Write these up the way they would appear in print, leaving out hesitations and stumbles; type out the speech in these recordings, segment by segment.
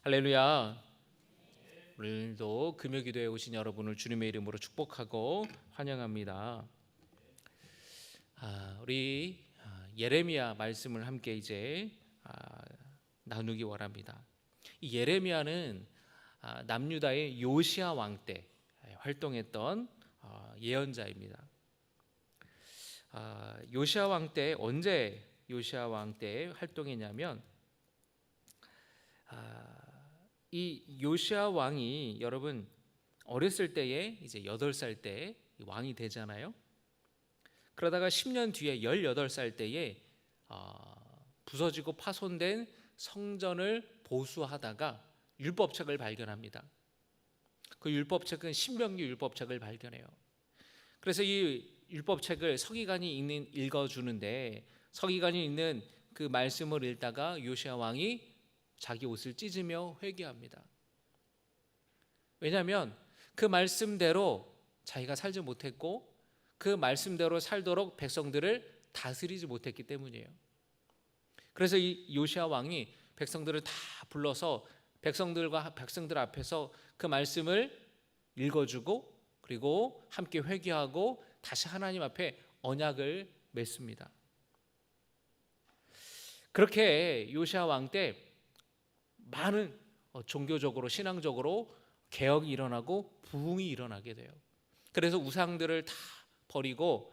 할렐루야. 오늘도 금요기도에 오신 여러분을 주님의 이름으로 축복하고 환영합니다. 우리 예레미야 말씀을 함께 이제 나누기 원합니다. 이 예레미야는 남유다의 요시야 왕 때 활동했던 예언자입니다. 요시야 왕 때 언제 요시야 왕 때 활동했냐면 이 요시야 왕이 여러분 어렸을 때에 이제 8살 때 왕이 되잖아요. 그러다가 10년 뒤에 18살 때에 부서지고 파손된 성전을 보수하다가 율법책을 발견합니다. 그 율법책은 신명기 율법책을 발견해요. 그래서 이 율법책을 서기관이 읽어주는데 서기관이 읽는 그 말씀을 읽다가 요시야 왕이 자기 옷을 찢으며 회개합니다. 왜냐하면 그 말씀대로 자기가 살지 못했고 그 말씀대로 살도록 백성들을 다스리지 못했기 때문이에요. 그래서 이 요시야 왕이 백성들을 다 불러서 백성들 앞에서 그 말씀을 읽어주고 그리고 함께 회개하고 다시 하나님 앞에 언약을 맺습니다. 그렇게 요시야 왕 때 많은 종교적으로 신앙적으로 개혁이 일어나고 부흥이 일어나게 돼요. 그래서 우상들을 다 버리고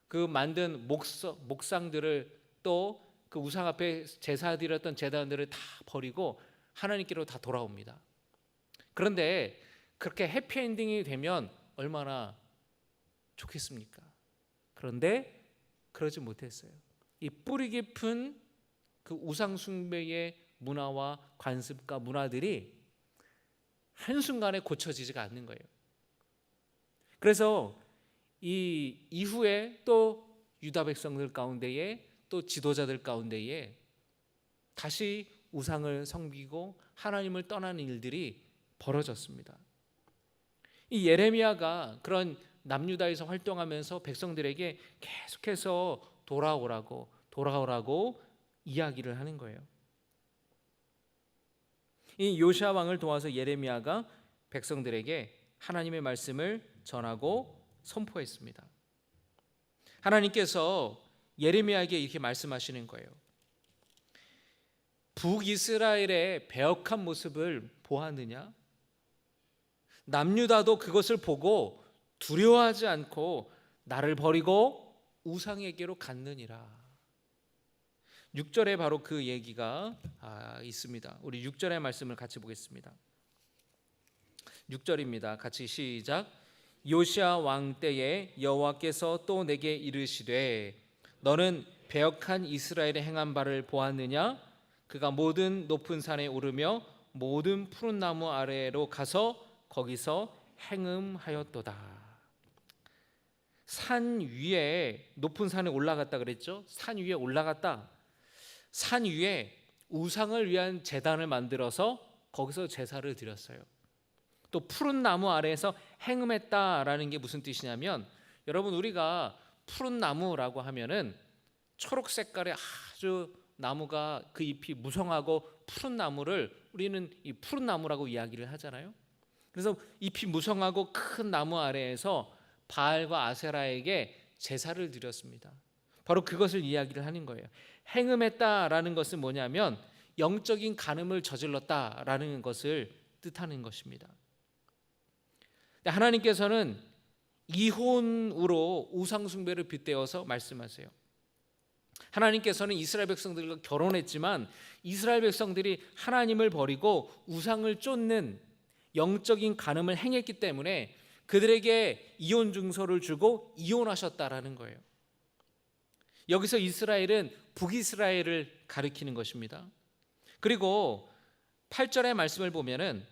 그 만든 목상들을 또 그 우상 앞에 제사드렸던 제단들을 다 버리고 하나님께로 다 돌아옵니다. 그런데 그렇게 해피엔딩이 되면 얼마나 좋겠습니까? 그런데 그러지 못했어요. 이 뿌리 깊은 그 우상 숭배의 문화와 관습과 문화들이 한순간에 고쳐지지가 않는 거예요. 그래서 이 이후에 또 유다 백성들 가운데에 또 지도자들 가운데에 다시 우상을 섬기고 하나님을 떠나는 일들이 벌어졌습니다. 이 예레미야가 그런 남유다에서 활동하면서 백성들에게 계속해서 돌아오라고 이야기를 하는 거예요. 이 요시야 왕을 도와서 예레미야가 백성들에게 하나님의 말씀을 전하고 선포했습니다. 하나님께서 예레미야에게 이렇게 말씀하시는 거예요. 북이스라엘의 배역한 모습을 보았느냐? 남유다도 그것을 보고 두려워하지 않고 나를 버리고 우상에게로 갔느니라. 6절에 바로 그 얘기가 있습니다. 우리 6절의 말씀을 같이 보겠습니다. 6절입니다. 같이 시작. 요시야 왕 때에 여호와께서 또 내게 이르시되 너는 배역한 이스라엘의 행한 바를 보았느냐? 그가 모든 높은 산에 오르며 모든 푸른 나무 아래로 가서 거기서 행음하였도다. 산 위에 높은 산에 올라갔다 그랬죠? 산 위에 올라갔다. 산 위에 우상을 위한 제단을 만들어서 거기서 제사를 드렸어요. 또 푸른 나무 아래에서 행음했다라는 게 무슨 뜻이냐면 여러분 우리가 푸른 나무라고 하면은 초록 색깔의 아주 나무가 그 잎이 무성하고 푸른 나무를 우리는 이 푸른 나무라고 이야기를 하잖아요. 그래서 잎이 무성하고 큰 나무 아래에서 바알과 아세라에게 제사를 드렸습니다. 바로 그것을 이야기를 하는 거예요. 행음했다라는 것은 뭐냐면 영적인 간음을 저질렀다라는 것을 뜻하는 것입니다. 하나님께서는 이혼으로 우상 숭배를 빗대어서 말씀하세요. 하나님께서는 이스라엘 백성들과 결혼했지만 이스라엘 백성들이 하나님을 버리고 우상을 쫓는 영적인 간음을 행했기 때문에 그들에게 이혼 증서를 주고 이혼하셨다라는 거예요. 여기서 이스라엘은 북이스라엘을 가리키는 것입니다. 그리고 8절의 말씀을 보면은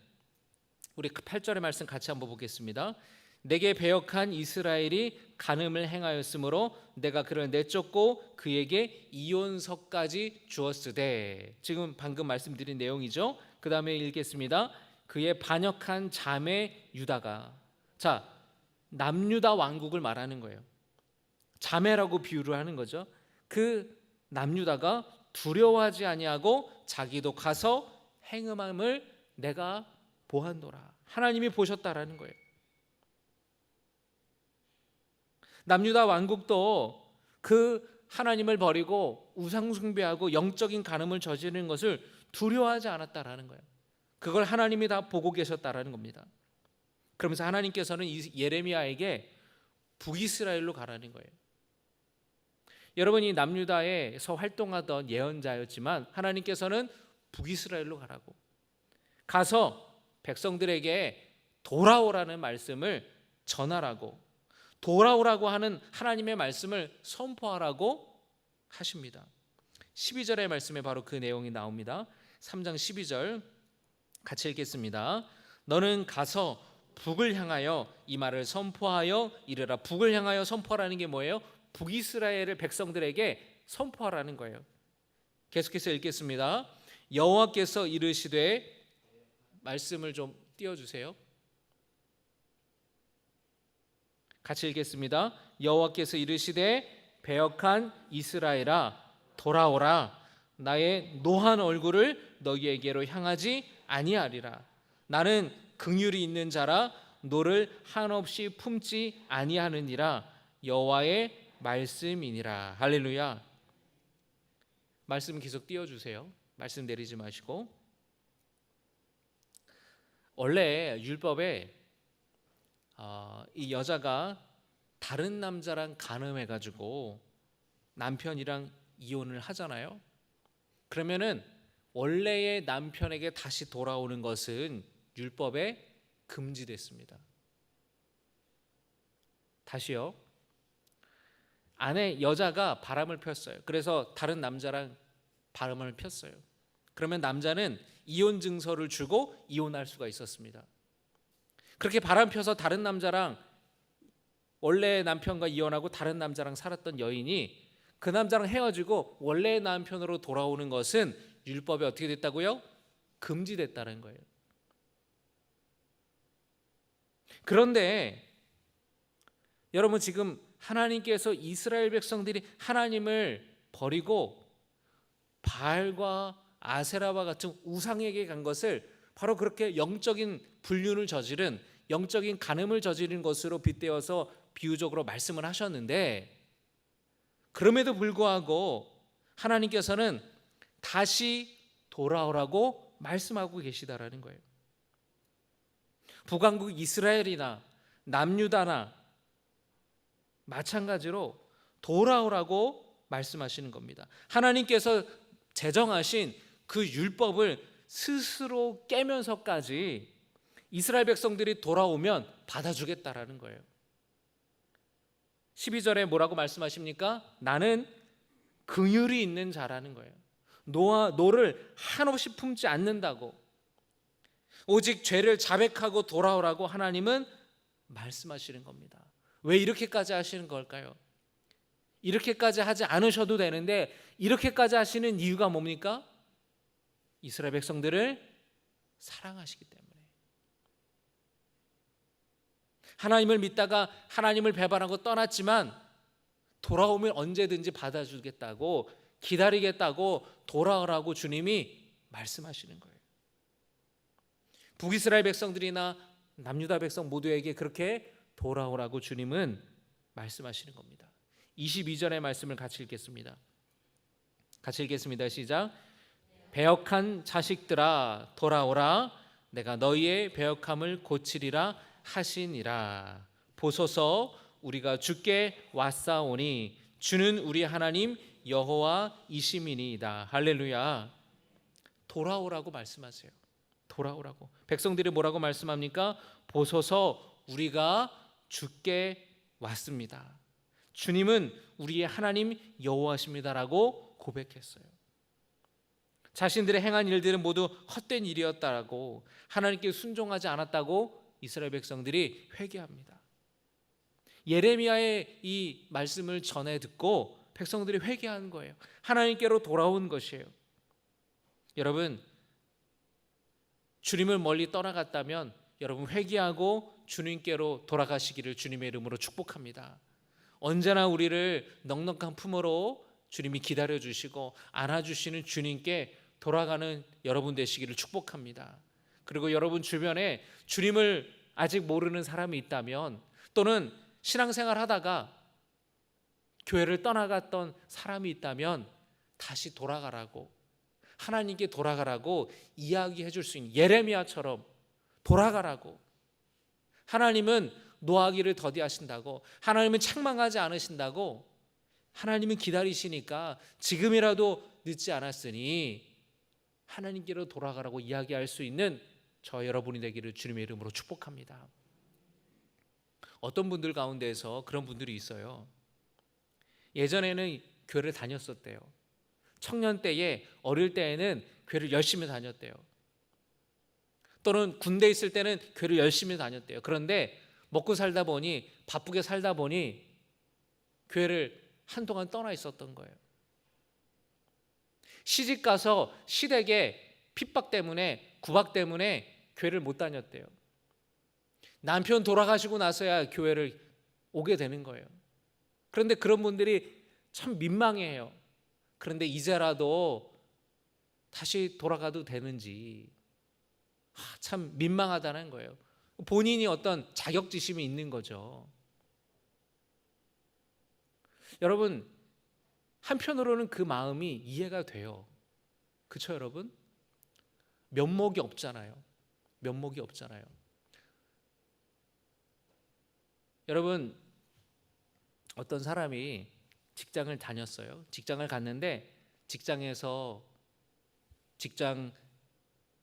우리 8절의 말씀 같이 한번 보겠습니다. 내게 배역한 이스라엘이 간음을 행하였으므로 내가 그를 내쫓고 그에게 이혼서까지 주었으되, 지금 방금 말씀드린 내용이죠. 그 다음에 읽겠습니다. 그의 반역한 자매 유다가, 자, 남유다 왕국을 말하는 거예요. 자매라고 비유를 하는 거죠. 그 남유다가 두려워하지 아니하고 자기도 가서 행음함을 내가 보았노라. 하나님이 보셨다라는 거예요. 남유다 왕국도 그 하나님을 버리고 우상 숭배하고 영적인 간음을 저지르는 것을 두려워하지 않았다라는 거예요. 그걸 하나님이 다 보고 계셨다라는 겁니다. 그러면서 하나님께서는 예레미야에게 북이스라엘로 가라는 거예요. 여러분이 남유다에서 활동하던 예언자였지만 하나님께서는 북이스라엘로 가라고, 가서 백성들에게 돌아오라는 말씀을 전하라고, 돌아오라고 하는 하나님의 말씀을 선포하라고 하십니다. 12절의 말씀에 바로 그 내용이 나옵니다. 3장 12절 같이 읽겠습니다. 너는 가서 북을 향하여 이 말을 선포하여 이르라. 북을 향하여 선포하라는 게 뭐예요? 북이스라엘의 백성들에게 선포하라는 거예요. 계속해서 읽겠습니다. 여호와께서 이르시되, 말씀을 좀 띄워주세요. 같이 읽겠습니다. 여호와께서 이르시되 배역한 이스라엘아 돌아오라. 나의 노한 얼굴을 너희에게로 향하지 아니하리라. 나는 긍휼이 있는 자라 노를 한없이 품지 아니하느니라. 여호와의 말씀이니라. 할렐루야. 말씀 계속 띄워주세요. 말씀 내리지 마시고. 원래 율법에 이 여자가 다른 남자랑 간음해가지고 남편이랑 이혼을 하잖아요. 그러면은 원래의 남편에게 다시 돌아오는 것은 율법에 금지됐습니다. 다시요. 아내 여자가 바람을 폈어요. 그래서 다른 남자랑 바람을 폈어요. 그러면 남자는 이혼 증서를 주고 이혼할 수가 있었습니다. 그렇게 바람 펴서 다른 남자랑, 원래 남편과 이혼하고 다른 남자랑 살았던 여인이 그 남자랑 헤어지고 원래 남편으로 돌아오는 것은 율법에 어떻게 됐다고요? 금지됐다는 거예요. 그런데 여러분, 지금 하나님께서 이스라엘 백성들이 하나님을 버리고 바알과 아세라와 같은 우상에게 간 것을 바로 그렇게 영적인 불륜을 저지른, 영적인 간음을 저지른 것으로 빗대어서 비유적으로 말씀을 하셨는데, 그럼에도 불구하고 하나님께서는 다시 돌아오라고 말씀하고 계시다라는 거예요. 북왕국 이스라엘이나 남유다나 마찬가지로 돌아오라고 말씀하시는 겁니다. 하나님께서 제정하신 그 율법을 스스로 깨면서까지 이스라엘 백성들이 돌아오면 받아주겠다라는 거예요. 12절에 뭐라고 말씀하십니까? 나는 긍휼이 있는 자라는 거예요. 노를 한없이 품지 않는다고, 오직 죄를 자백하고 돌아오라고 하나님은 말씀하시는 겁니다. 왜 이렇게까지 하시는 걸까요? 이렇게까지 하지 않으셔도 되는데 이렇게까지 하시는 이유가 뭡니까? 이스라엘 백성들을 사랑하시기 때문에. 하나님을 믿다가 하나님을 배반하고 떠났지만 돌아오면 언제든지 받아주겠다고, 기다리겠다고, 돌아오라고 주님이 말씀하시는 거예요. 북이스라엘 백성들이나 남유다 백성 모두에게 그렇게 돌아오라고 주님은 말씀하시는 겁니다. 22절의 말씀을 같이 읽겠습니다. 같이 읽겠습니다. 시작. 배역한 자식들아 돌아오라. 내가 너희의 배역함을 고치리라 하시니라. 보소서 우리가 주께 왔사오니 주는 우리 하나님 여호와이시미니이다. 할렐루야. 돌아오라고 말씀하세요. 돌아오라고. 백성들이 뭐라고 말씀합니까? 보소서 우리가 주께 왔습니다. 주님은 우리의 하나님 여호와십니다라고 고백했어요. 자신들의 행한 일들은 모두 헛된 일이었다라고, 하나님께 순종하지 않았다고 이스라엘 백성들이 회개합니다. 예레미야의 이 말씀을 전해 듣고 백성들이 회개한 거예요. 하나님께로 돌아온 것이에요. 여러분, 주님을 멀리 떠나갔다면 여러분 회개하고 주님께로 돌아가시기를 주님의 이름으로 축복합니다. 언제나 우리를 넉넉한 품으로 주님이 기다려주시고 안아주시는 주님께 돌아가는 여러분 되시기를 축복합니다. 그리고 여러분 주변에 주님을 아직 모르는 사람이 있다면, 또는 신앙생활 하다가 교회를 떠나갔던 사람이 있다면 다시 돌아가라고, 하나님께 돌아가라고 이야기해 줄 수 있는, 예레미야처럼 돌아가라고. 하나님은 노하기를 더디하신다고, 하나님은 책망하지 않으신다고, 하나님은 기다리시니까 지금이라도 늦지 않았으니 하나님께로 돌아가라고 이야기할 수 있는 저 여러분이 되기를 주님의 이름으로 축복합니다. 어떤 분들 가운데에서 그런 분들이 있어요. 예전에는 교회를 다녔었대요. 청년 때에, 어릴 때에는 교회를 열심히 다녔대요. 또는 군대에 있을 때는 교회를 열심히 다녔대요. 그런데 먹고 살다 보니, 바쁘게 살다 보니 교회를 한동안 떠나 있었던 거예요. 시집 가서 시댁의 핍박 때문에, 구박 때문에 교회를 못 다녔대요. 남편 돌아가시고 나서야 교회를 오게 되는 거예요. 그런데 그런 분들이 참 민망해요. 그런데 이제라도 다시 돌아가도 되는지 참 민망하다는 거예요. 본인이 어떤 자격지심이 있는 거죠. 여러분, 한편으로는 그 마음이 이해가 돼요. 그렇죠, 여러분? 면목이 없잖아요. 면목이 없잖아요. 여러분, 어떤 사람이 직장을 다녔어요. 직장을 갔는데 직장에서 직장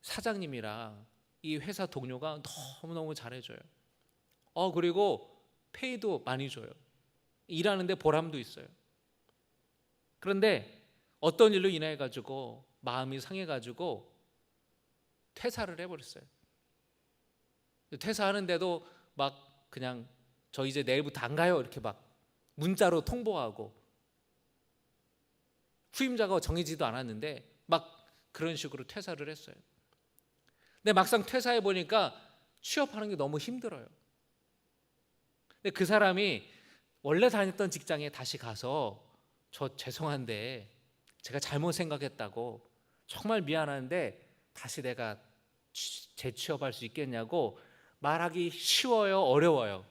사장님이랑 이 회사 동료가 너무너무 잘해줘요. 그리고 페이도 많이 줘요. 일하는데 보람도 있어요. 그런데 어떤 일로 인해 가지고 마음이 상해 가지고 퇴사를 해버렸어요. 퇴사하는데도 막 그냥 저 이제 내일부터 안 가요 이렇게 막 문자로 통보하고, 후임자가 정해지도 않았는데 막 그런 식으로 퇴사를 했어요. 근데 막상 퇴사해 보니까 취업하는 게 너무 힘들어요. 근데 그 사람이 원래 다녔던 직장에 다시 가서, 저 죄송한데 제가 잘못 생각했다고, 정말 미안한데 다시 내가 재취업할 수 있겠냐고 말하기 쉬워요, 어려워요?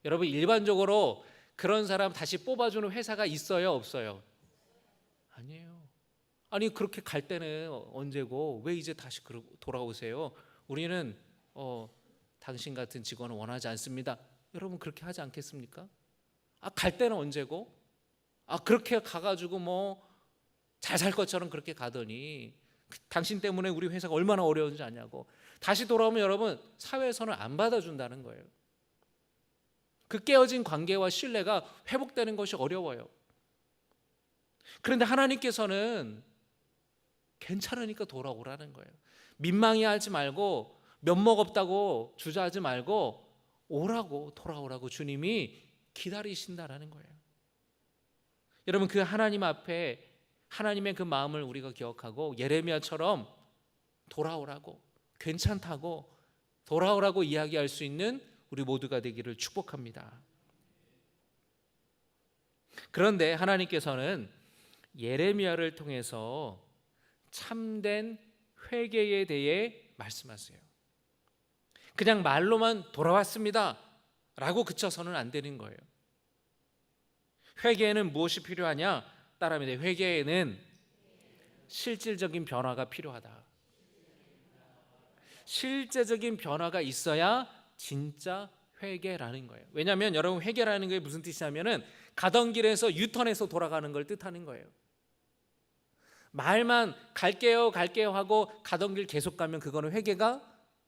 여러분, 일반적으로 그런 사람 다시 뽑아주는 회사가 있어요, 없어요? 아니에요. 아니, 그렇게 갈 때는 언제고 왜 이제 다시 돌아오세요? 우리는 당신 같은 직원을 원하지 않습니다. 여러분, 그렇게 하지 않겠습니까? 갈 때는 언제고? 그렇게 가가지고 뭐 잘 살 것처럼 그렇게 가더니 당신 때문에 우리 회사가 얼마나 어려운지 아냐고. 다시 돌아오면 여러분, 사회에서는 안 받아준다는 거예요. 그 깨어진 관계와 신뢰가 회복되는 것이 어려워요. 그런데 하나님께서는 괜찮으니까 돌아오라는 거예요. 민망해하지 말고, 면목 없다고 주저하지 말고 오라고, 돌아오라고 주님이 기다리신다라는 거예요. 여러분, 그 하나님 앞에 하나님의 그 마음을 우리가 기억하고 예레미야처럼 돌아오라고, 괜찮다고 돌아오라고 이야기할 수 있는 우리 모두가 되기를 축복합니다. 그런데 하나님께서는 예레미야를 통해서 참된 회개에 대해 말씀하세요. 그냥 말로만 돌아왔습니다 라고 그쳐서는 안 되는 거예요. 회개에는 무엇이 필요하냐? 따라합니다. 회개에는 실질적인 변화가 필요하다. 실제적인 변화가 있어야 진짜 회개라는 거예요. 왜냐하면 여러분, 회개라는 게 무슨 뜻이냐면은 가던 길에서 유턴해서 돌아가는 걸 뜻하는 거예요. 말만 갈게요 갈게요 하고 가던 길 계속 가면 그거는 회개가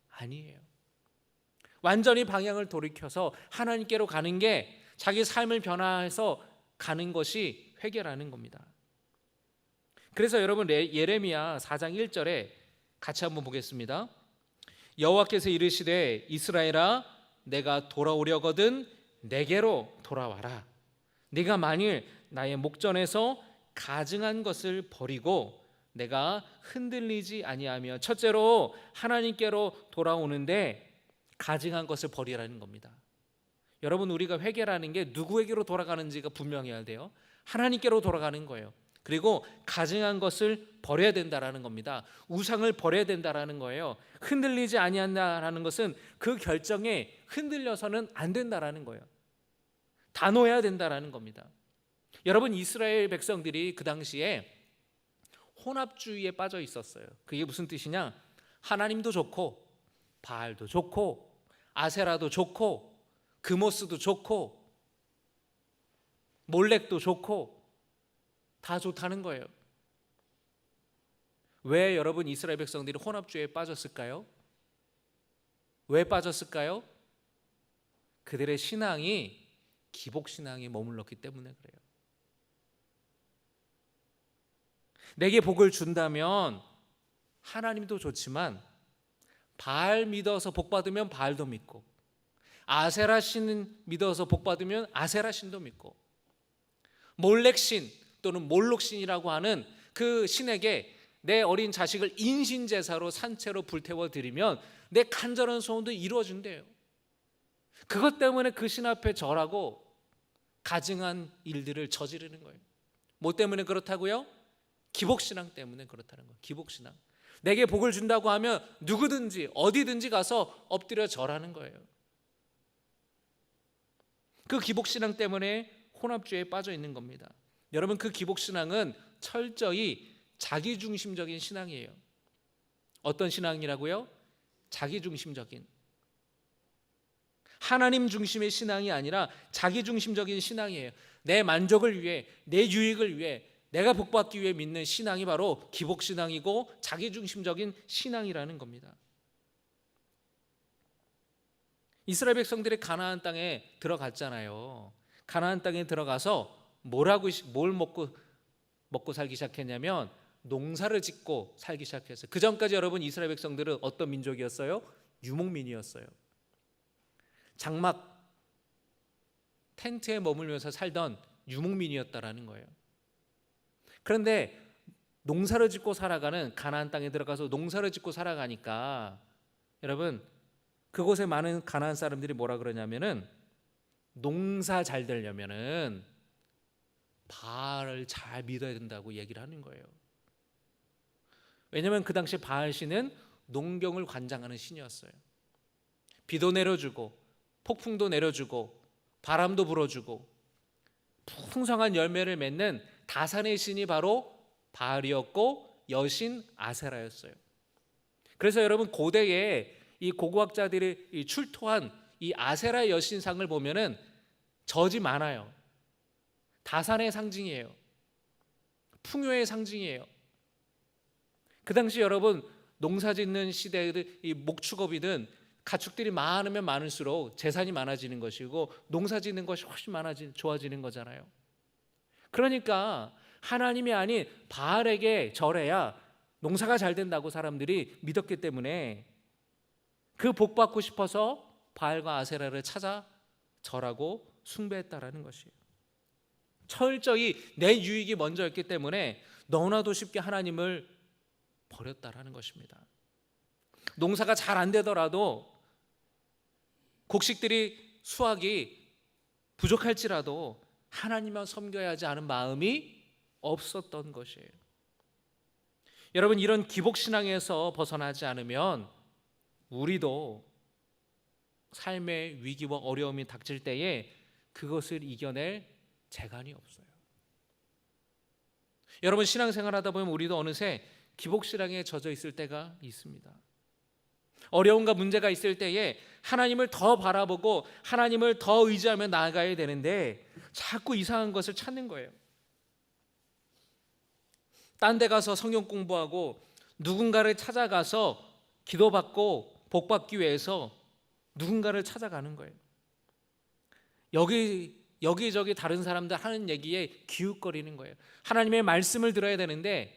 아니에요. 완전히 방향을 돌이켜서 하나님께로 가는 게, 자기 삶을 변화해서 가는 것이 회개라는 겁니다. 그래서 여러분, 예레미야 4장 1절에 같이 한번 보겠습니다. 여호와께서 이르시되 이스라엘아, 내가 돌아오려거든 내게로 돌아와라. 네가 만일 나의 목전에서 가증한 것을 버리고 내가 흔들리지 아니하며, 첫째로 하나님께로 돌아오는데 가증한 것을 버리라는 겁니다. 여러분, 우리가 회개라는 게 누구에게로 돌아가는지가 분명해야 돼요. 하나님께로 돌아가는 거예요. 그리고 가증한 것을 버려야 된다라는 겁니다. 우상을 버려야 된다라는 거예요. 흔들리지 아니한다라는 것은 그 결정에 흔들려서는 안 된다라는 거예요. 단호해야 된다라는 겁니다. 여러분, 이스라엘 백성들이 그 당시에 혼합주의에 빠져 있었어요. 그게 무슨 뜻이냐? 하나님도 좋고 바알도 좋고 아세라도 좋고 그모스도 좋고 몰렉도 좋고 다 좋다는 거예요. 왜 여러분 이스라엘 백성들이 혼합주의에 빠졌을까요? 왜 빠졌을까요? 그들의 신앙이 기복신앙에 머물렀기 때문에 그래요. 내게 복을 준다면 하나님도 좋지만 바알 믿어서 복 받으면 바알도 믿고 아세라 신 믿어서 복 받으면 아세라 신도 믿고 몰렉 신 또는 몰록 신이라고 하는 그 신에게 내 어린 자식을 인신제사로 산채로 불태워 드리면 내 간절한 소원도 이루어진대요. 그것 때문에 그 신 앞에 절하고 가증한 일들을 저지르는 거예요. 뭐 때문에 그렇다고요? 기복신앙 때문에 그렇다는 거예요. 기복신앙. 내게 복을 준다고 하면 누구든지 어디든지 가서 엎드려 절하는 거예요. 그 기복신앙 때문에 혼합주의에 빠져 있는 겁니다. 여러분, 그 기복신앙은 철저히 자기중심적인 신앙이에요. 어떤 신앙이라고요? 자기중심적인, 하나님 중심의 신앙이 아니라 자기중심적인 신앙이에요. 내 만족을 위해, 내 유익을 위해, 내가 복받기 위해 믿는 신앙이 바로 기복신앙이고 자기중심적인 신앙이라는 겁니다. 이스라엘 백성들이 가나안 땅에 들어갔잖아요. 가나안 땅에 들어가서 뭘 먹고 살기 시작했냐면 농사를 짓고 살기 시작했어요. 그 전까지 여러분 이스라엘 백성들은 어떤 민족이었어요? 유목민이었어요. 장막 텐트에 머물면서 살던 유목민이었다라는 거예요. 그런데 농사를 짓고 살아가는 가나안 땅에 들어가서 농사를 짓고 살아가니까 여러분 그곳에 많은 가나안 사람들이 뭐라 그러냐면은 농사 잘 되려면은 바알을 잘 믿어야 된다고 얘기를 하는 거예요. 왜냐하면 그 당시 바알 신은 농경을 관장하는 신이었어요. 비도 내려주고 폭풍도 내려주고 바람도 불어주고 풍성한 열매를 맺는 다산의 신이 바로 바알이었고 여신 아세라였어요. 그래서 여러분 고대에 이 고고학자들이 출토한 이 아세라 여신상을 보면은 젖이 많아요. 다산의 상징이에요. 풍요의 상징이에요. 그 당시 여러분 농사짓는 시대의 이 목축업이든 가축들이 많으면 많을수록 재산이 많아지는 것이고 농사짓는 것이 훨씬 좋아지는 거잖아요. 그러니까 하나님이 아닌 바알에게 절해야 농사가 잘 된다고 사람들이 믿었기 때문에 그 복 받고 싶어서 바알과 아세라를 찾아 절하고 숭배했다라는 것이에요. 철저히 내 유익이 먼저였기 때문에 너무나도 쉽게 하나님을 버렸다라는 것입니다. 농사가 잘 안 되더라도 곡식들이 수확이 부족할지라도 하나님만 섬겨야 하지 않은 마음이 없었던 것이에요. 여러분 이런 기복신앙에서 벗어나지 않으면 우리도 삶의 위기와 어려움이 닥칠 때에 그것을 이겨낼 재간이 없어요. 여러분 신앙생활하다 보면 우리도 어느새 기복신앙에 젖어 있을 때가 있습니다. 어려움과 문제가 있을 때에 하나님을 더 바라보고 하나님을 더 의지하며 나아가야 되는데 자꾸 이상한 것을 찾는 거예요. 딴 데 가서 성경 공부하고 누군가를 찾아가서 기도받고 복받기 위해서 누군가를 찾아가는 거예요. 여기저기 다른 사람들 하는 얘기에 기웃거리는 거예요. 하나님의 말씀을 들어야 되는데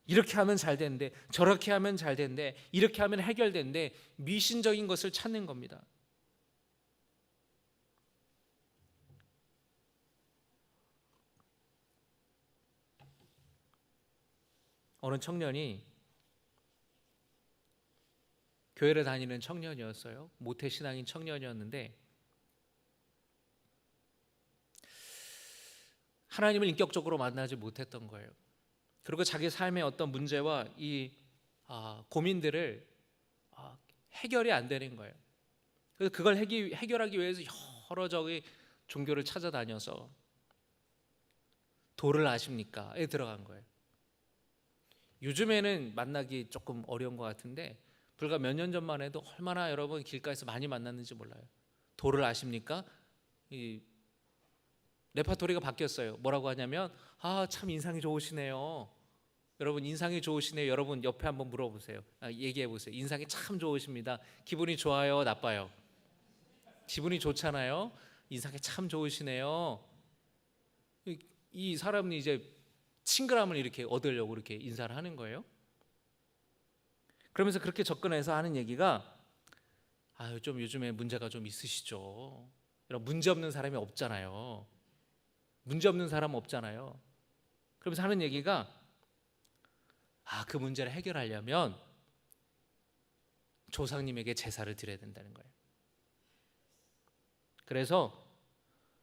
이렇게 하면 잘 되는데 저렇게 하면 잘 되는데 이렇게 하면 해결되는데 미신적인 것을 찾는 겁니다. 어느 청년이 교회를 다니는 청년이었어요. 모태신앙인 청년이었는데 하나님을 인격적으로 만나지 못했던 거예요. 그리고 자기 삶의 어떤 문제와 이 고민들을 해결이 안 되는 거예요. 그래서 그걸 해결하기 위해서 여러 저기 종교를 찾아다녀서 도를 아십니까?에 들어간 거예요. 요즘에는 만나기 조금 어려운 것 같은데 불과 몇 년 전만 해도 얼마나 여러분 길가에서 많이 만났는지 몰라요. 도를 아십니까? 이 레파토리가 바뀌었어요. 뭐라고 하냐면 참 인상이 좋으시네요. 여러분 인상이 좋으시네요. 여러분 옆에 한번 물어보세요. 얘기해 보세요. 인상이 참 좋으십니다. 기분이 좋아요? 나빠요? 기분이 좋잖아요. 인상이 참 좋으시네요. 이 사람은 이제 친근함을 이렇게 얻으려고 이렇게 인사를 하는 거예요. 그러면서 그렇게 접근해서 하는 얘기가 좀 요즘에 문제가 좀 있으시죠. 여러분 문제 없는 사람이 없잖아요. 문제 없는 사람 없잖아요. 그러면서 하는 얘기가 그 문제를 해결하려면 조상님에게 제사를 드려야 된다는 거예요. 그래서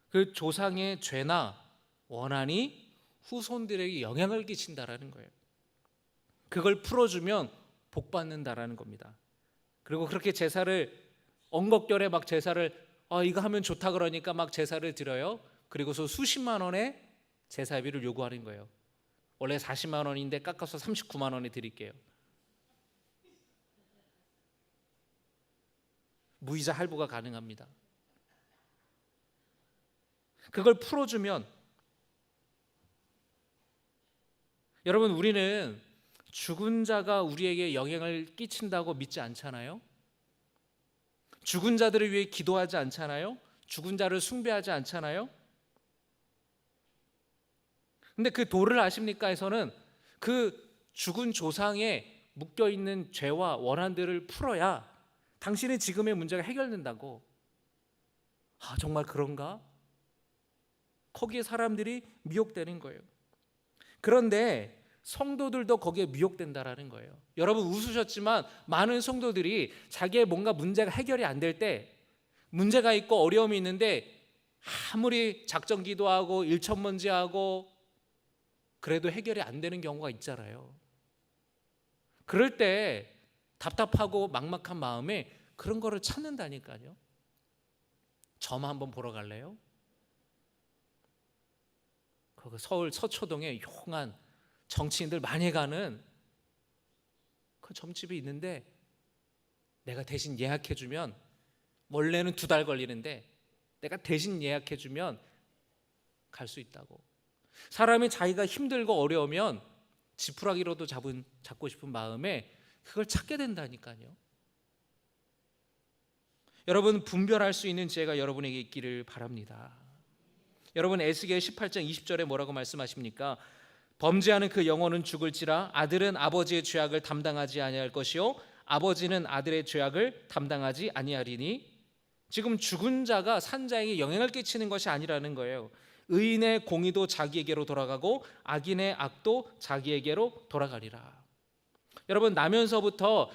그 조상의 죄나 원한이 후손들에게 영향을 끼친다라는 거예요. 그걸 풀어주면 복 받는다라는 겁니다. 그리고 그렇게 제사를 언급결에 막 제사를 이거 하면 좋다 그러니까 막 제사를 드려요. 그리고서 수십만 원의 제사비를 요구하는 거예요. 원래 40만 원인데 깎아서 39만 원에 드릴게요. 무이자 할부가 가능합니다. 그걸 풀어주면 여러분 우리는 죽은 자가 우리에게 영향을 끼친다고 믿지 않잖아요. 죽은 자들을 위해 기도하지 않잖아요. 죽은 자를 숭배하지 않잖아요. 근데 그 도를 아십니까?에서는 그 죽은 조상에 묶여있는 죄와 원한들을 풀어야 당신의 지금의 문제가 해결된다고. 정말 그런가? 거기에 사람들이 미혹되는 거예요. 그런데 성도들도 거기에 미혹된다라는 거예요. 여러분 웃으셨지만 많은 성도들이 자기의 뭔가 문제가 해결이 안 될 때 문제가 있고 어려움이 있는데 아무리 작정 기도하고 일천번제하고 그래도 해결이 안 되는 경우가 있잖아요. 그럴 때 답답하고 막막한 마음에 그런 거를 찾는다니까요. 점 한번 보러 갈래요? 그 서울 서초동에 용한 정치인들 많이 가는 그 점집이 있는데 내가 대신 예약해주면 원래는 2달 걸리는데 내가 대신 예약해주면 갈 수 있다고. 사람이 자기가 힘들고 어려우면 지푸라기로도 잡고 싶은 마음에 그걸 찾게 된다니까요. 여러분 분별할 수 있는 지혜가 여러분에게 있기를 바랍니다. 여러분 에스겔 18장 20절에 뭐라고 말씀하십니까? 범죄하는 그 영혼은 죽을지라 아들은 아버지의 죄악을 담당하지 아니할 것이요 아버지는 아들의 죄악을 담당하지 아니하리니. 지금 죽은 자가 산 자에게 영향을 끼치는 것이 아니라는 거예요. 의인의 공의도 자기에게로 돌아가고 악인의 악도 자기에게로 돌아가리라. 여러분 나면서부터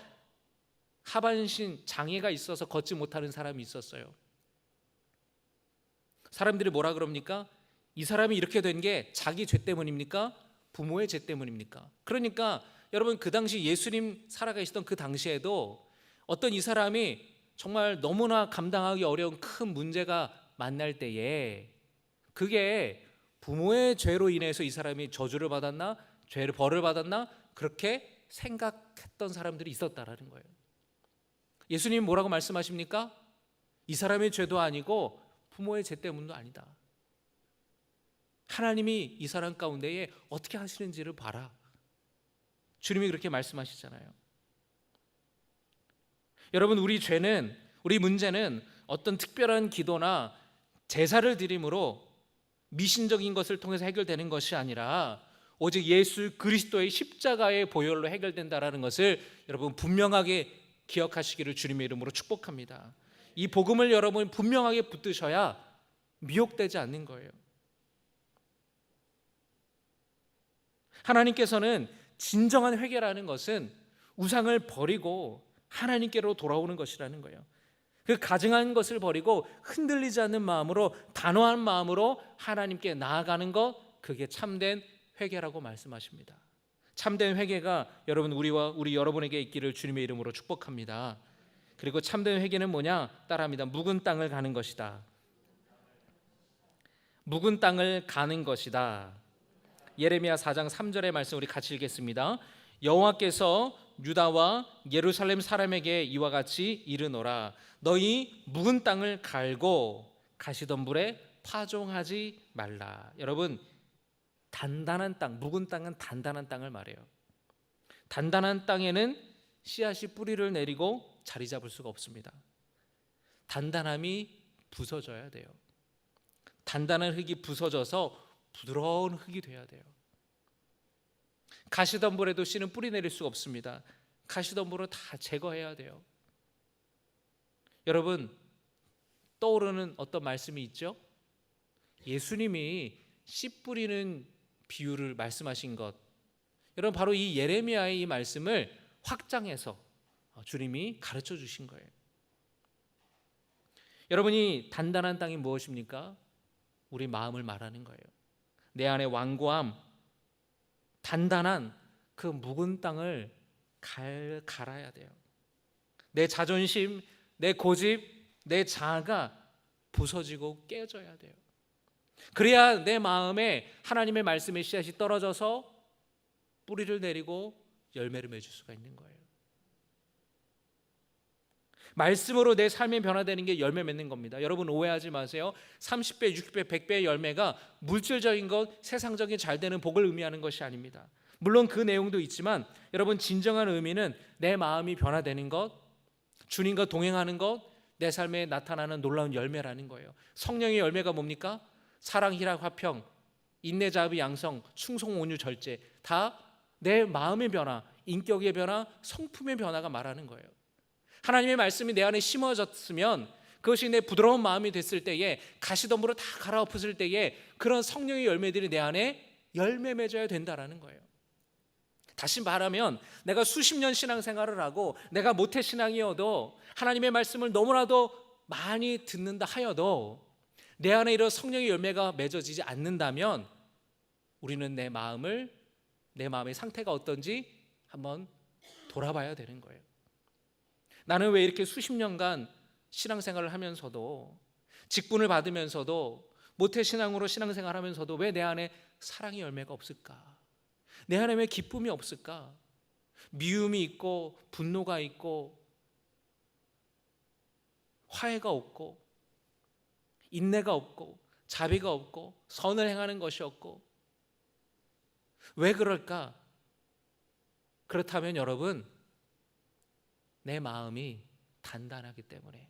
하반신 장애가 있어서 걷지 못하는 사람이 있었어요. 사람들이 뭐라 그럽니까? 이 사람이 이렇게 된 게 자기 죄 때문입니까? 부모의 죄 때문입니까? 그러니까 여러분 그 당시 예수님 살아계시던 그 당시에도 어떤 이 사람이 정말 너무나 감당하기 어려운 큰 문제가 만날 때에 그게 부모의 죄로 인해서 이 사람이 저주를 받았나? 죄를 벌을 받았나? 그렇게 생각했던 사람들이 있었다라는 거예요. 예수님 뭐라고 말씀하십니까? 이 사람의 죄도 아니고 부모의 죄 때문도 아니다. 하나님이 이 사람 가운데에 어떻게 하시는지를 봐라. 주님이 그렇게 말씀하시잖아요. 여러분 우리 문제는 어떤 특별한 기도나 제사를 드림으로 미신적인 것을 통해서 해결되는 것이 아니라 오직 예수 그리스도의 십자가의 보혈로 해결된다라는 것을 여러분 분명하게 기억하시기를 주님의 이름으로 축복합니다. 이 복음을 여러분 분명하게 붙드셔야 미혹되지 않는 거예요. 하나님께서는 진정한 회개라는 것은 우상을 버리고 하나님께로 돌아오는 것이라는 거예요. 그 가증한 것을 버리고 흔들리지 않는 마음으로 단호한 마음으로 하나님께 나아가는 것, 그게 참된 회개라고 말씀하십니다. 참된 회개가 여러분 우리와 우리 여러분에게 있기를 주님의 이름으로 축복합니다. 그리고 참된 회개는 뭐냐? 따라합니다. 묵은 땅을 가는 것이다. 묵은 땅을 가는 것이다. 예레미야 4장 3절의 말씀 우리 같이 읽겠습니다. 여호와께서 유다와 예루살렘 사람에게 이와 같이 이르노라. 너희 묵은 땅을 갈고 가시덤불에 파종하지 말라. 여러분, 단단한 땅, 묵은 땅은 단단한 땅을 말해요. 단단한 땅에는 씨앗이 뿌리를 내리고 자리 잡을 수가 없습니다. 단단함이 부서져야 돼요. 단단한 흙이 부서져서 부드러운 흙이 돼야 돼요. 가시덤불에도 씨는 뿌리 내릴 수가 없습니다. 가시덤불을 다 제거해야 돼요. 여러분, 떠오르는 어떤 말씀이 있죠? 예수님이 씨 뿌리는 비유를 말씀하신 것, 여러분 바로 이 예레미야의 이 말씀을 확장해서 주님이 가르쳐 주신 거예요. 여러분이 단단한 땅이 무엇입니까? 우리 마음을 말하는 거예요. 내 안에 완고함, 단단한 그 묵은 땅을 갈아야 돼요. 내 자존심, 내 고집, 내 자아가 부서지고 깨져야 돼요. 그래야 내 마음에 하나님의 말씀의 씨앗이 떨어져서 뿌리를 내리고 열매를 맺을 수가 있는 거예요. 말씀으로 내 삶이 변화되는 게 열매 맺는 겁니다. 여러분 오해하지 마세요. 30배, 60배, 100배의 열매가 물질적인 것, 세상적인 잘 되는 복을 의미하는 것이 아닙니다. 물론 그 내용도 있지만 여러분 진정한 의미는 내 마음이 변화되는 것, 주님과 동행하는 것, 내 삶에 나타나는 놀라운 열매라는 거예요. 성령의 열매가 뭡니까? 사랑, 희락, 화평, 인내, 자비, 양성, 충성, 온유, 절제, 다 내 마음의 변화, 인격의 변화, 성품의 변화가 말하는 거예요. 하나님의 말씀이 내 안에 심어졌으면 그것이 내 부드러운 마음이 됐을 때에 가시덤불을 다 갈아엎었을 때에 그런 성령의 열매들이 내 안에 열매 맺어야 된다라는 거예요. 다시 말하면 내가 수십 년 신앙생활을 하고 내가 모태신앙이어도 하나님의 말씀을 너무나도 많이 듣는다 하여도 내 안에 이런 성령의 열매가 맺어지지 않는다면 우리는 내 마음의 상태가 어떤지 한번 돌아봐야 되는 거예요. 나는 왜 이렇게 수십 년간 신앙생활을 하면서도 직분을 받으면서도 모태신앙으로 신앙생활을 하면서도 왜 내 안에 사랑의 열매가 없을까? 내 안에 왜 기쁨이 없을까? 미움이 있고 분노가 있고 화해가 없고 인내가 없고 자비가 없고 선을 행하는 것이 없고 왜 그럴까? 그렇다면 여러분 내 마음이 단단하기 때문에,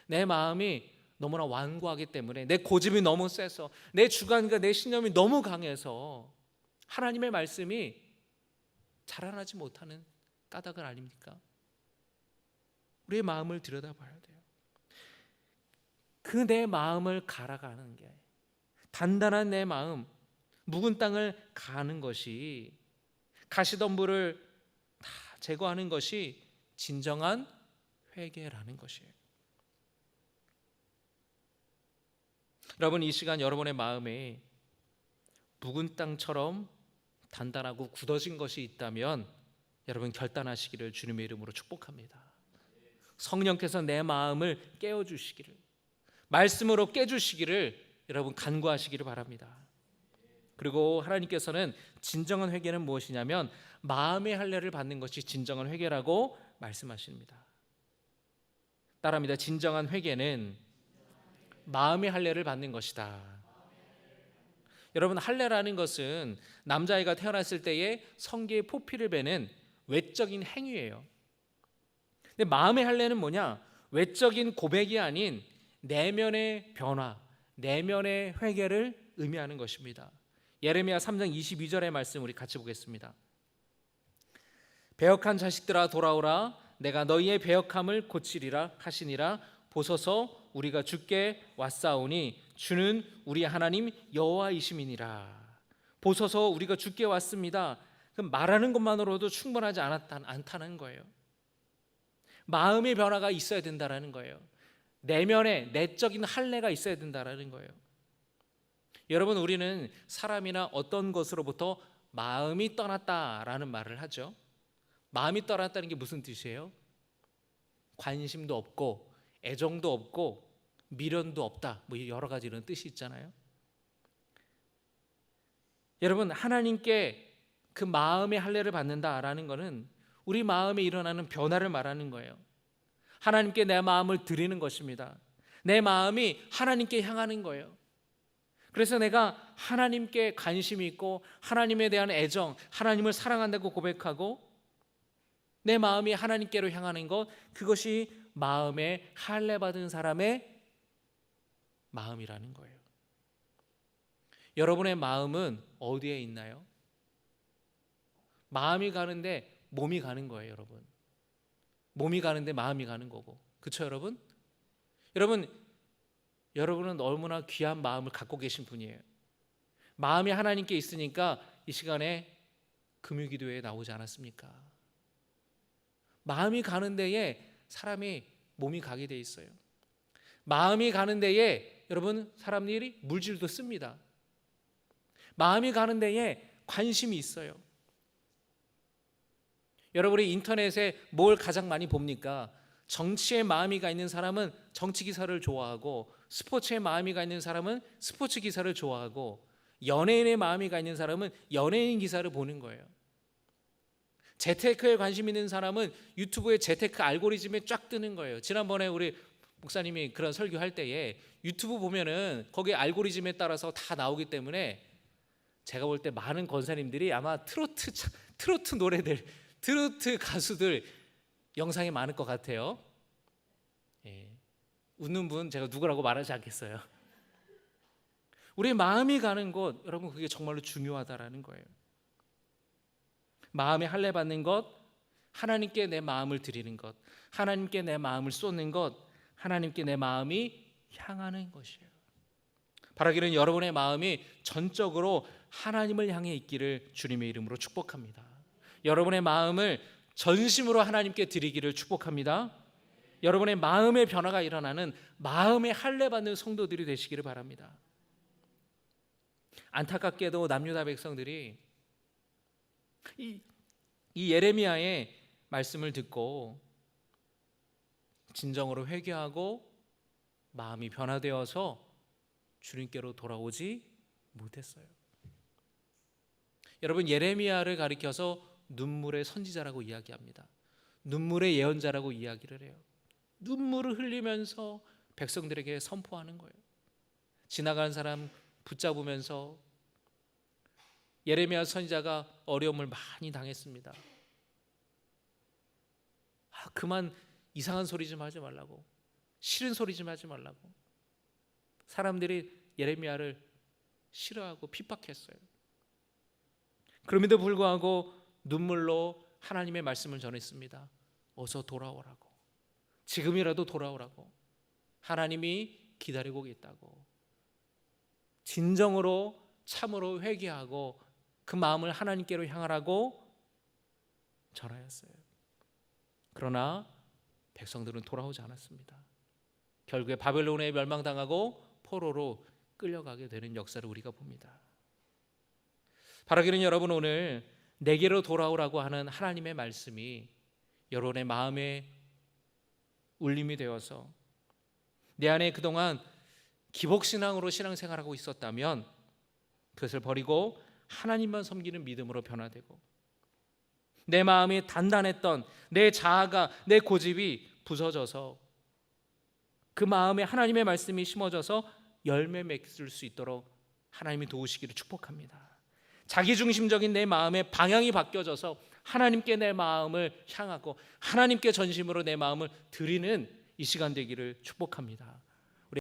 내 마음이 너무나 완고하기 때문에, 내 고집이 너무 세서, 내 주관과 내 신념이 너무 강해서 하나님의 말씀이 자라나지 못하는 까닭은 아닙니까? 우리의 마음을 들여다봐야 돼요. 그 내 마음을 갈아가는 게, 단단한 내 마음, 묵은 땅을 가는 것이, 가시덤불을 다 제거하는 것이 진정한 회개라는 것이에요. 여러분 이 시간 여러분의 마음에 묵은 땅처럼 단단하고 굳어진 것이 있다면 여러분 결단하시기를 주님의 이름으로 축복합니다. 성령께서 내 마음을 깨워주시기를, 말씀으로 깨주시기를 여러분 간구하시기를 바랍니다. 그리고 하나님께서는 진정한 회개는 무엇이냐면 마음의 할례를 받는 것이 진정한 회개라고 말씀하십니다. 따라합니다. 진정한 회개는 마음의 할례를 받는 것이다. 여러분 할례라는 것은 남자아이가 태어났을 때에 성기의 포피를 베는 외적인 행위예요. 근데 마음의 할례는 뭐냐? 외적인 고백이 아닌 내면의 변화, 내면의 회개를 의미하는 것입니다. 예레미야 3장 22절의 말씀 우리 같이 보겠습니다. 배역한 자식들아 돌아오라, 내가 너희의 배역함을 고치리라 하시니라. 보소서 우리가 주께 왔사오니 주는 우리 하나님 여호와이심이니라. 보소서 우리가 주께 왔습니다. 그럼 말하는 것만으로도 충분하지 않다는 거예요. 마음의 변화가 있어야 된다는 거예요. 내면에 내적인 할례가 있어야 된다는 거예요. 여러분, 우리는 사람이나 어떤 것으로부터 마음이 떠났다라는 말을 하죠. 마음이 떠났다는 게 무슨 뜻이에요? 관심도 없고 애정도 없고 미련도 없다, 뭐 여러 가지 이런 뜻이 있잖아요. 여러분, 하나님께 그 마음의 할례를 받는다라는 것은 우리 마음에 일어나는 변화를 말하는 거예요. 하나님께 내 마음을 드리는 것입니다. 내 마음이 하나님께 향하는 거예요. 그래서 내가 하나님께 관심이 있고 하나님에 대한 애정, 하나님을 사랑한다고 고백하고 내 마음이 하나님께로 향하는 것, 그것이 마음에 할례 받은 사람의 마음이라는 거예요. 여러분의 마음은 어디에 있나요? 마음이 가는데 몸이 가는 거예요, 여러분. 몸이 가는데 마음이 가는 거고. 그렇죠, 여러분? 여러분은 얼마나 귀한 마음을 갖고 계신 분이에요. 마음이 하나님께 있으니까 이 시간에 금요기도에 나오지 않았습니까? 마음이 가는 데에 사람이 몸이 가게 돼 있어요. 마음이 가는 데에 여러분, 사람들이 물질도 씁니다. 마음이 가는 데에 관심이 있어요. 여러분이 인터넷에 뭘 가장 많이 봅니까? 정치에 마음이 가 있는 사람은 정치 기사를 좋아하고, 스포츠에 마음이 가 있는 사람은 스포츠 기사를 좋아하고, 연예인의 마음이 가 있는 사람은 연예인 기사를 보는 거예요. 재테크에 관심 있는 사람은 유튜브에 재테크 알고리즘에 쫙 뜨는 거예요. 지난번에 우리 목사님이 그런 설교할 때에 유튜브 보면은 거기 알고리즘에 따라서 다 나오기 때문에 제가 볼 때 많은 권사님들이 아마 트로트 노래들, 트로트 가수들 영상이 많을 것 같아요. 예. 웃는 분 제가 누구라고 말하지 않겠어요. 우리 마음이 가는 곳, 여러분, 그게 정말로 중요하다라는 거예요. 마음에 할례 받는 것, 하나님께 내 마음을 드리는 것, 하나님께 내 마음을 쏟는 것, 하나님께 내 마음이 향하는 것이에요. 바라기는 여러분의 마음이 전적으로 하나님을 향해 있기를 주님의 이름으로 축복합니다. 여러분의 마음을 전심으로 하나님께 드리기를 축복합니다. 여러분의 마음의 변화가 일어나는 마음의 할례 받는 성도들이 되시기를 바랍니다. 안타깝게도 남유다 백성들이 이 예레미야의 말씀을 듣고 진정으로 회개하고 마음이 변화되어서 주님께로 돌아오지 못했어요. 여러분, 예레미야를 가리켜서 눈물의 선지자라고 이야기합니다. 눈물의 예언자라고 이야기를 해요. 눈물을 흘리면서 백성들에게 선포하는 거예요. 지나가는 사람 붙잡으면서 예레미야 선지자가 어려움을 많이 당했습니다. 그만 이상한 소리 좀 하지 말라고, 싫은 소리 좀 하지 말라고. 사람들이 예레미야를 싫어하고 핍박했어요. 그럼에도 불구하고 눈물로 하나님의 말씀을 전했습니다. 어서 돌아오라고, 지금이라도 돌아오라고, 하나님이 기다리고 있다고, 진정으로 참으로 회개하고 그 마음을 하나님께로 향하라고 전하였어요. 그러나 백성들은 돌아오지 않았습니다. 결국에 바벨론에 멸망당하고 포로로 끌려가게 되는 역사를 우리가 봅니다. 바라기는 여러분, 오늘 내게로 돌아오라고 하는 하나님의 말씀이 여러분의 마음에 울림이 되어서 내 안에 그동안 기복신앙으로 신앙생활하고 있었다면 그것을 버리고 하나님만 섬기는 믿음으로 변화되고, 내 마음이 단단했던 내 자아가, 내 고집이 부서져서 그 마음에 하나님의 말씀이 심어져서 열매 맺을 수 있도록 하나님이 도우시기를 축복합니다. 자기중심적인 내 마음의 방향이 바뀌어져서 하나님께 내 마음을 향하고 하나님께 전심으로 내 마음을 드리는 이 시간 되기를 축복합니다.